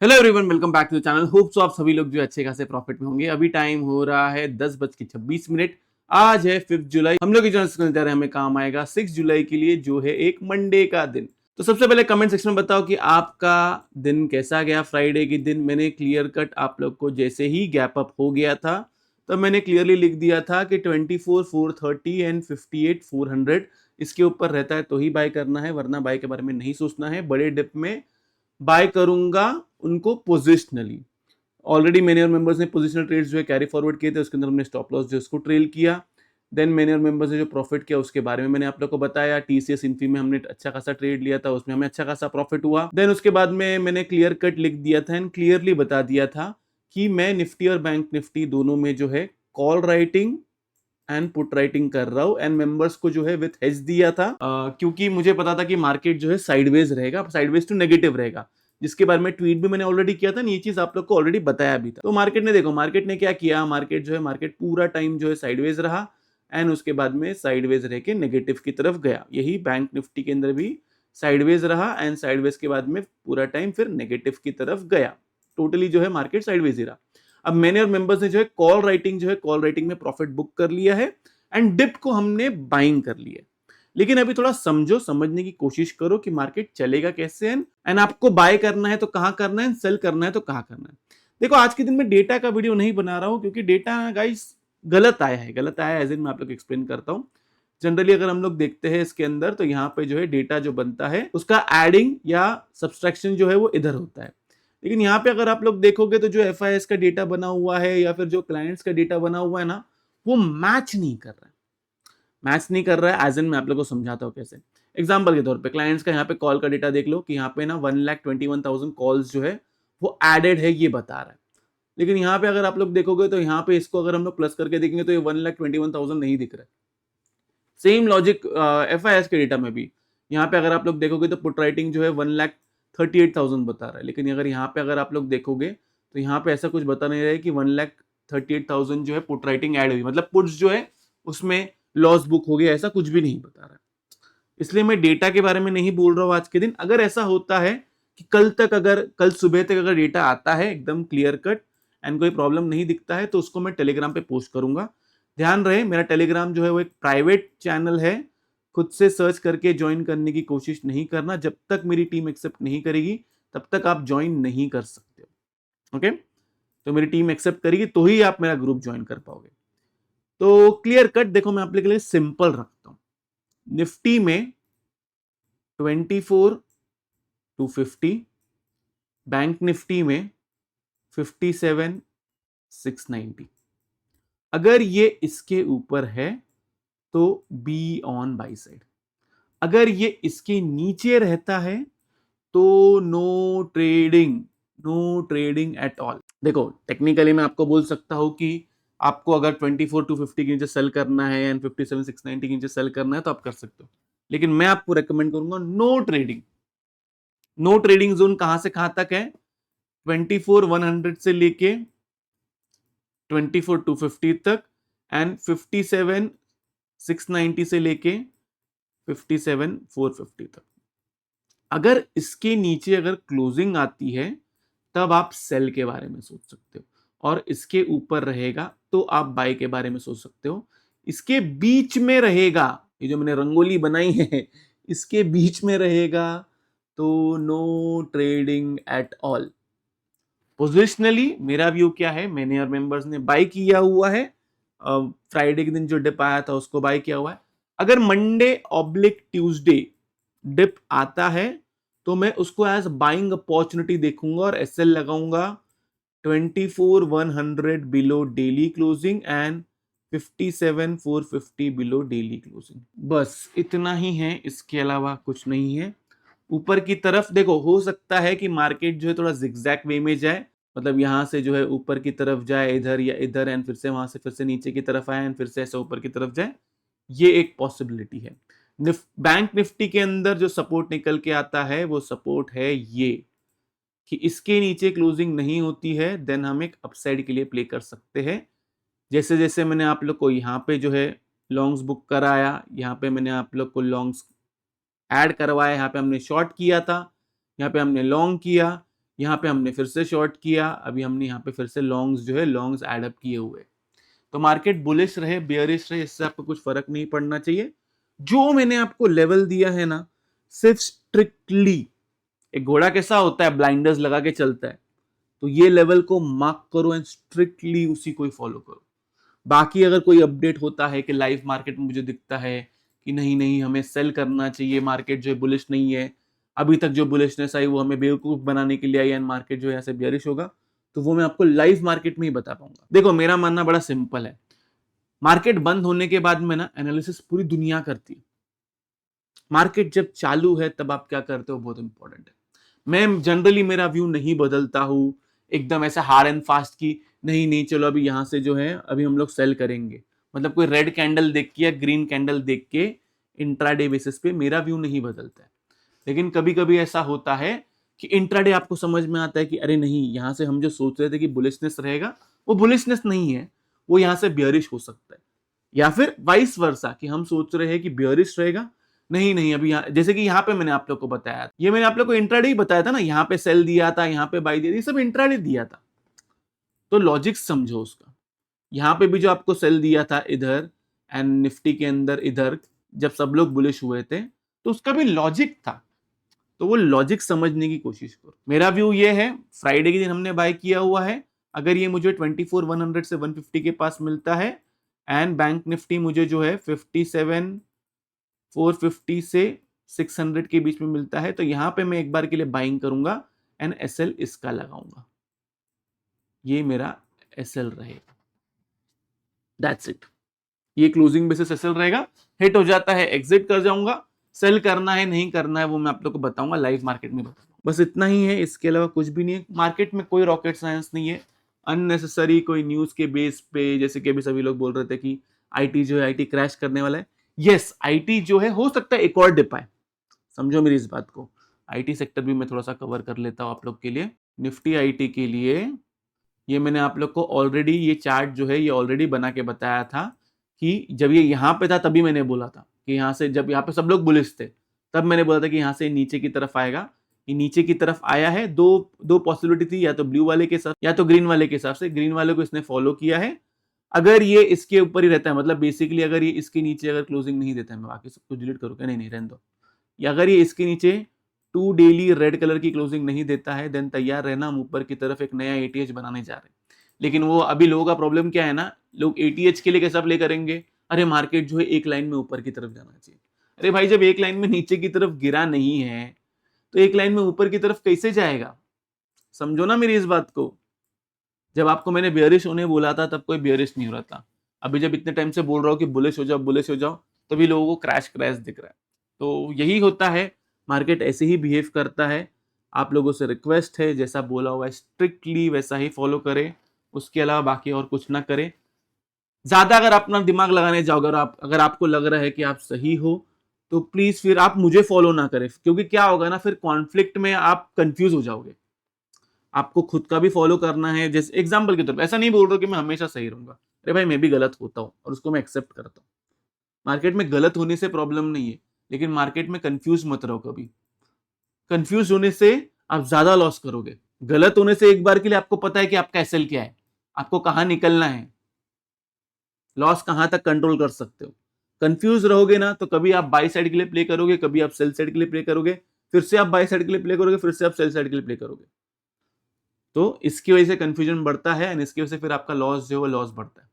Hello everyone, welcome back to the channel. Hope so आप सभी लोग जो अच्छे खासे प्रॉफिट में होंगे। अभी टाइम हो रहा है 10:26। आज है 5 जुलाई। हम लोग की जो रहे हमें काम आएगा 6 जुलाई के लिए, जो है एक मंडे का दिन। तो सबसे पहले कमेंट सेक्शन में बताओ कि आपका दिन कैसा गया। फ्राइडे के दिन मैंने क्लियर कट आप लोग को जैसे ही गैप अप हो गया था तो मैंने क्लियरली लिख दिया था कि 24,430 एंड 58,400 इसके ऊपर रहता है तो ही बाय करना है, वरना बाय के बारे में नहीं सोचना है। बड़े डिप में बाय करूंगा उनको पोजिशनली। ऑलरेडी मैंने और मेंबर्स ने पोजिशनल ट्रेड्स जो है कैरी फॉरवर्ड किए थे, उसके अंदर हमने स्टॉप लॉस जो उसको ट्रेल किया। देन मैंने और मेंबर्स ने जो प्रॉफिट किया उसके बारे में मैंने आप लोग को बताया। टीसीएस इन्फी में हमने अच्छा खासा ट्रेड लिया था, उसमें हमें अच्छा खासा प्रॉफिट हुआ। देन उसके बाद में मैंने क्लियर कट लिख दिया था एंड क्लियरली बता दिया था कि मैं निफ्टी और बैंक निफ्टी दोनों में जो है call writing and put writing कर रहा हूं। एंड मेंबर्स को जो है विथ हेज दिया था, क्योंकि मुझे पता था कि मार्केट जो है साइडवेज रहेगा, साइडवेज टू नेगेटिव रहेगा, जिसके बारे में ट्वीट भी मैंने ऑलरेडी किया था। ये चीज आप लोग को ऑलरेडी बताया भी था। तो मार्केट ने देखो, मार्केट ने क्या किया, मार्केट जो है मार्केट पूरा टाइम जो है साइडवेज रहा एंड उसके बाद में साइडवेज रह के नेगेटिव की तरफ गया। यही बैंक निफ्टी के अंदर भी साइडवेज रहा एंड साइडवेज के बाद में पूरा टाइम फिर नेगेटिव की तरफ गया। टोटली जो है मार्केट साइडवेज ही रहा। अब मैंने और मेंबर्स ने जो है कॉल राइटिंग में प्रॉफिट बुक कर लिया है एंड डिप को हमने बाइंग कर लिया। लेकिन अभी थोड़ा समझो, समझने की कोशिश करो कि मार्केट चलेगा कैसे एंड आपको बाय करना है तो कहां करना है, सेल करना है तो कहां करना है। देखो, आज के दिन में डेटा का वीडियो नहीं बना रहा हूं क्योंकि डेटा गाइस गलत आया है, एज इन मैं आप लोग एक्सप्लेन करता हूं। जनरली अगर हम लोग देखते हैं इसके अंदर तो यहाँ पे जो है डेटा जो बनता है उसका एडिंग या सब्सट्रैक्शन जो है वो इधर होता है। लेकिन यहाँ पे अगर आप लोग देखोगे तो जो एफआईएस का डेटा बना हुआ है या फिर जो क्लाइंट्स का डेटा बना हुआ है ना, वो मैच नहीं कर रहा है। एज इन मैं आप लोग को समझाता हूँ कैसे। एग्जाम्पल के तौर पे क्लाइंट्स का यहाँ पे कॉल का डेटा देख लो कि यहाँ पे ना 1,21,000 कॉल्स जो है वो एडेड है, ये बता रहा है। लेकिन यहाँ पे अगर आप लोग देखोगे तो यहाँ पे इसको अगर हम लोग प्लस करके देखेंगे तो ये 1,21,000 नहीं दिख रहा है। सेम लॉजिक एफआईएस के डेटा में भी यहाँ पे अगर आप लोग देखोगे तो पुट राइटिंग जो है 1,38,000 बता रहा है। लेकिन अगर यहाँ पे अगर आप लोग देखोगे तो यहाँ पे ऐसा कुछ बता नहीं रहा है कि 1,38,000 जो है पुट राइटिंग ऐड हुई, मतलब पुट्स जो है उसमें लॉस बुक हो गया, ऐसा कुछ भी नहीं बता रहा है। इसलिए मैं डेटा के बारे में नहीं बोल रहा हूँ आज के दिन। अगर ऐसा होता है कि कल सुबह तक अगर डेटा आता है एकदम क्लियर कट एंड कोई प्रॉब्लम नहीं दिखता है तो उसको मैं टेलीग्राम पे पोस्ट करूंगा। ध्यान रहे, मेरा टेलीग्राम जो है वो एक प्राइवेट चैनल है। खुद से सर्च करके ज्वाइन करने की कोशिश नहीं करना। जब तक मेरी टीम एक्सेप्ट नहीं करेगी तब तक आप ज्वाइन नहीं कर सकते हो। ओके, तो मेरी टीम एक्सेप्ट करेगी तो ही आप मेरा ग्रुप ज्वाइन कर पाओगे। तो क्लियर कट देखो, मैं आप लोग के लिए सिंपल रखता हूं। निफ्टी में 24,250, बैंक निफ्टी में 57,690। अगर ये इसके ऊपर है तो बी ऑन बाई साइड। अगर ये इसके नीचे रहता है तो नो ट्रेडिंग एट ऑल। देखो, टेक्निकली मैं आपको बोल सकता हूं कि आपको अगर 24,250 के नीचे सेल करना है एंड 57,690 के नीचे सेल करना है तो आप कर सकते हो। लेकिन मैं आपको रेकमेंड करूंगा no trading. No trading zone कहां से कहां तक है? 24,100 से लेके 24,250 तक एंड 57,690 से लेके 57,450 तक। अगर इसके नीचे अगर क्लोजिंग आती है तब आप सेल के बारे में सोच सकते हो, और इसके ऊपर रहेगा तो आप बाय के बारे में सोच सकते हो। इसके बीच में रहेगा, ये जो मैंने रंगोली बनाई है इसके बीच में रहेगा तो no trading at all. Positionally मेरा व्यू क्या है, मैंने और मेंबर्स ने बाय किया हुआ है। फ्राइडे के दिन जो डिप आया था उसको बाय किया हुआ है। अगर मंडे ऑब्लिक ट्यूसडे डिप आता है तो मैं उसको एज बाइंग अपॉर्चुनिटी देखूंगा और एसएल लगाऊंगा 24,100 below daily closing and 57,450 below daily closing. बस इतना ही है, इसके अलावा कुछ नहीं है। ऊपर की तरफ देखो, हो सकता है कि मार्केट जो है थोड़ा जिगजैग वे में जाए, मतलब यहां से जो है ऊपर की तरफ जाए इधर या इधर एंड फिर से वहां से फिर से नीचे की तरफ आए एंड फिर से ऐसा ऊपर की तरफ जाए। ये एक पॉसिबिलिटी है। बैंक निफ्टी के अंदर जो सपोर्ट निकल के आता है वो सपोर्ट है ये कि इसके नीचे क्लोजिंग नहीं होती है, देन हम एक अपसाइड के लिए प्ले कर सकते हैं। जैसे जैसे मैंने आप लोग को यहाँ पे जो है लॉन्ग्स बुक कराया, यहाँ पे मैंने आप लोग को लॉन्ग्स ऐड करवाया, यहाँ पे हमने शॉर्ट किया था, यहाँ पे हमने लॉन्ग किया। यहाँ पे हमने फिर से शॉर्ट किया, अभी हमने यहाँ पे फिर से लॉन्ग्स जो है लॉन्ग्स एड अप किए हुए। तो मार्केट बुलिश रहे बेयरिश रहे इससे आपको कुछ फर्क नहीं पड़ना चाहिए। जो मैंने आपको लेवल दिया है ना, सिर्फ स्ट्रिक्टली, एक घोड़ा कैसा होता है ब्लाइंडर्स लगा के चलता है, तो ये लेवल को मार्क करो एंड स्ट्रिक्टली उसी को ही फॉलो करो। बाकी अगर कोई अपडेट होता है कि लाइव मार्केट में मुझे दिखता है कि नहीं नहीं हमें सेल करना चाहिए, मार्केट जो है बुलिश नहीं है, अभी तक जो बुलिशनेस आई वो हमें बेवकूफ बनाने के लिए आई एंड मार्केट जो है ऐसे बेयरिश होगा, तो वो मैं आपको लाइव मार्केट में ही बता पाऊंगा। देखो मेरा मानना बड़ा सिंपल है, मार्केट बंद होने के बाद में ना एनालिसिस पूरी दुनिया करती है, मार्केट जब चालू है तब आप क्या करते हो बहुत इंपॉर्टेंट है। मैं जनरली मेरा व्यू नहीं बदलता हूं एकदम ऐसा हार्ड एंड फास्ट की नहीं नहीं चलो अभी यहां से जो है अभी हम लोग सेल करेंगे, मतलब कोई रेड कैंडल देख के या ग्रीन कैंडल देख के इंट्राडे बेसिस पे मेरा व्यू नहीं बदलता है। लेकिन कभी कभी ऐसा होता है कि इंट्राडे आपको समझ में आता है कि अरे नहीं यहां से हम जो सोच रहे थे कि बुलिशनेस रहेगा वो बुलिशनेस नहीं है, वो यहां से बियरिश हो सकता है। या फिर वाइस वर्सा कि हम सोच रहे हैं कि बियरिश रहेगा, नहीं नहीं अभी यहाँ जैसे कि यहाँ पे मैंने आप लोग को बताया, ये मैंने आप लोग को इंट्राडे ही बताया था ना, यहाँ पे सेल दिया था यहाँ पे बाई दिया था, ये सब इंट्राडे दिया था। तो लॉजिक समझो उसका, यहाँ पे भी जो आपको सेल दिया था इधर एंड निफ्टी के अंदर इधर जब सब लोग बुलिश हुए थे तो उसका भी लॉजिक था, तो वो लॉजिक समझने की कोशिश करो। मेरा व्यू ये है फ्राइडे के दिन हमने बाय किया हुआ है, अगर ये मुझे 24,100 से 150 के पास मिलता है एंड बैंक निफ्टी मुझे जो है 57,450 से 600 के बीच में मिलता है, तो यहां पे मैं एक बार के लिए बाइंग करूंगा एंड एसएल इसका लगाऊंगा, ये मेरा एसएल रहेगा, दैट्स इट। ये क्लोजिंग बेसिस एसएल रहेगा, हिट हो जाता है एग्जिट कर जाऊंगा, सेल करना है नहीं करना है वो मैं आप लोग को बताऊंगा लाइव मार्केट में बताऊंगा। बस इतना ही है, इसके अलावा कुछ भी नहीं है। मार्केट में कोई रॉकेट साइंस नहीं है, अननेसेसरी कोई न्यूज के बेस पे जैसे कि अभी सभी लोग बोल रहे थे कि आईटी जो है आईटी क्रैश करने वाला है, यस आईटी जो है हो सकता है एक और डिप आए, समझो मेरी इस बात को। आईटी सेक्टर भी मैं थोड़ा सा कवर कर लेता हूँ आप लोग के लिए। निफ्टी आईटी के लिए ये मैंने आप लोग को ऑलरेडी ये चार्ट जो है ये ऑलरेडी बना के बताया था कि जब ये यहाँ पे था तभी मैंने बोला था कि यहाँ से जब यहाँ पे सब लोग बुलिश थे तब मैंने बोला था कि यहाँ से नीचे की तरफ आएगा, ये नीचे की तरफ आया है। दो दो पॉसिबिलिटी थी, या तो ब्लू वाले के साथ या तो ग्रीन वाले के हिसाब से, ग्रीन वाले को इसने फॉलो किया है। अगर ये इसके ऊपर ही रहता है मतलब बेसिकली अगर ये इसके नीचे अगर क्लोजिंग नहीं देता है, मैं बाकी सब कुछ डिलीट करूँगा, नहीं नहीं रहने दो, या अगर ये इसके नीचे 2 डेली रेड कलर की क्लोजिंग नहीं देता है देन तैयार रहना, हम ऊपर की तरफ एक नया एटीएच बनाने जा रहे हैं। लेकिन वो अभी लोगों का प्रॉब्लम क्या है ना, लोग एटीएच के लिए कैसा प्ले करेंगे, अरे मार्केट जो है एक लाइन में ऊपर की तरफ जाना चाहिए। अरे भाई जब एक लाइन में नीचे की तरफ गिरा नहीं है तो एक लाइन में ऊपर की तरफ कैसे जाएगा, समझो ना मेरी इस बात को। जब आपको मैंने बियरिश होने बोला था तब कोई बियरिश नहीं हो रहा था, अभी जब इतने टाइम से बोल रहा हूँ कि बुलिश हो जाओ बुलिश हो जाओ, तभी लोगों को क्रैश क्रैश दिख रहा है। तो यही होता है, मार्केट ऐसे ही बिहेव करता है। आप लोगों से रिक्वेस्ट है जैसा बोला हुआ है स्ट्रिक्टली वैसा ही फॉलो करें, उसके अलावा बाकी और कुछ ना करें। ज्यादा अगर अपना दिमाग लगाने जाओगे और अगर आपको लग रहा है कि आप सही हो तो प्लीज फिर आप मुझे फॉलो ना करें, क्योंकि क्या होगा ना फिर कॉन्फ्लिक्ट में आप कंफ्यूज हो जाओगे। आपको खुद का भी फॉलो करना है, जैसे एग्जाम्पल के तौर पर ऐसा नहीं बोल रहा कि मैं हमेशा सही रहूंगा, अरे भाई मैं भी गलत होता हूँ और उसको मैं एक्सेप्ट करता हूँ। मार्केट में गलत होने से प्रॉब्लम नहीं है, लेकिन मार्केट में कंफ्यूज मत रहो कभी, कंफ्यूज होने से आप ज्यादा लॉस करोगे। गलत होने से एक बार के लिए आपको पता है कि आपका एसएल क्या है, आपको कहां निकलना है, लॉस कहां तक कंट्रोल कर सकते हो। कंफ्यूज रहोगे ना तो कभी आप बाई साइड के लिए प्ले करोगे, कभी आप सेल साइड के लिए प्ले करोगे, फिर से आप बाई साइड के लिए प्ले करोगे, फिर से आप सेल साइड के लिए प्ले करोगे। तो इसकी वजह से कंफ्यूजन बढ़ता है एंड इसकी वजह से फिर आपका लॉस जो है लॉस बढ़ता है।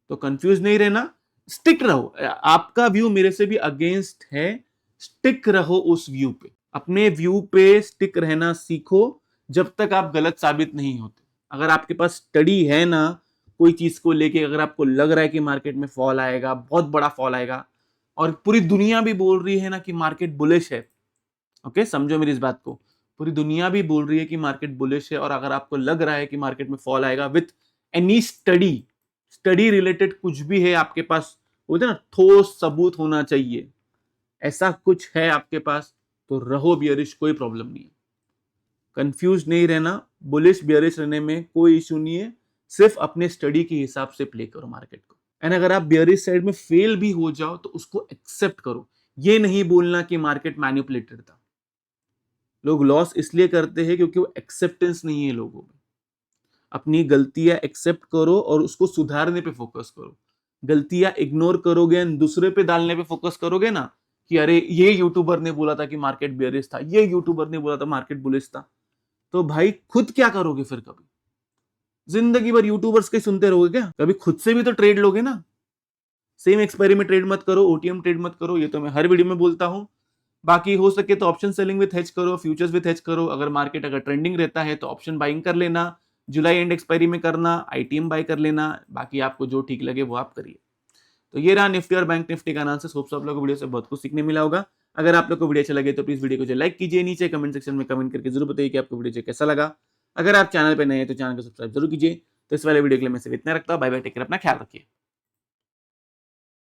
तो कंफ्यूज नहीं रहना, स्टिक रहो। आपका व्यू मेरे से भी अगेंस्ट है, स्टिक रहो उस व्यू पे, अपने व्यू पे स्टिक रहना सीखो जब तक आप गलत साबित नहीं होते। अगर आपके पास स्टडी है ना कोई चीज को लेके, अगर आपको लग रहा है कि मार्केट में फॉल आएगा, बहुत बड़ा फॉल आएगा, और पूरी दुनिया भी बोल रही है ना कि मार्केट बुलिश है, ओके समझो मेरी इस बात को, पूरी दुनिया भी बोल रही है कि मार्केट बुलिश है, और अगर आपको लग रहा है कि मार्केट में फॉल आएगा with any study, study related कुछ भी है आपके पास, बोलते ना ठोस सबूत होना चाहिए, ऐसा कुछ है आपके पास तो रहो बियरिश, कोई प्रॉब्लम नहीं है। कंफ्यूज नहीं रहना, बुलिश बियरिश रहने में कोई इशू नहीं है, सिर्फ अपने स्टडी के हिसाब से प्ले करो मार्केट को। एंड अगर आप बियरिश साइड में फेल भी हो जाओ तो उसको एक्सेप्ट करो, ये नहीं बोलना कि मार्केट मैनिपुलेटेड था। लोग लॉस इसलिए करते हैं क्योंकि वो एक्सेप्टेंस नहीं है लोगों में। अपनी गलतियां एक्सेप्ट करो और उसको सुधारने पे फोकस करो। गलतियां इग्नोर करोगे एंड दूसरे पे डालने पे फोकस करोगे ना कि अरे ये यूट्यूबर ने बोला था कि मार्केट बेयरिश था, ये यूट्यूबर ने बोला था मार्केट बुलिश था, तो भाई खुद क्या करोगे फिर? कभी जिंदगी भर यूट्यूबर्स के सुनते रहोगे क्या? कभी खुद से भी तो ट्रेड लोगे ना। सेम एक्सपायरी में ट्रेड मत करो, ओटीएम ट्रेड मत करो, ये तो मैं हर वीडियो में बोलता हूं। बाकी हो सके तो ऑप्शन सेलिंग विथ हेज करो, फ्यूचर्स विथ हेज करो। अगर मार्केट अगर ट्रेंडिंग रहता है तो ऑप्शन बाइंग कर लेना, जुलाई एंड एक्सपायरी में करना, आईटीएम बाय कर लेना। बाकी आपको जो ठीक लगे वो आप करिए। तो ये रहा निफ्टी और बैंक निफ्टी का एनालिसिस। होप्स आप लोगों को वीडियो से बहुत कुछ सीखने मिला होगा। अगर आप लोग को वीडियो अच्छा लगे तो प्लीज वीडियो को लाइक कीजिए, नीचे कमेंट सेक्शन में कमेंट करके जरूर बताइए कि आपको वीडियो कैसा लगा। अगर आप चैनल पर नए हैं तो चैनल को सब्सक्राइब जरूर कीजिए। तो इस वाले वीडियो के लिए मैं सिर्फ इतना रखता हूँ। बाय बाय, टेक केयर, अपना ख्याल रखिए।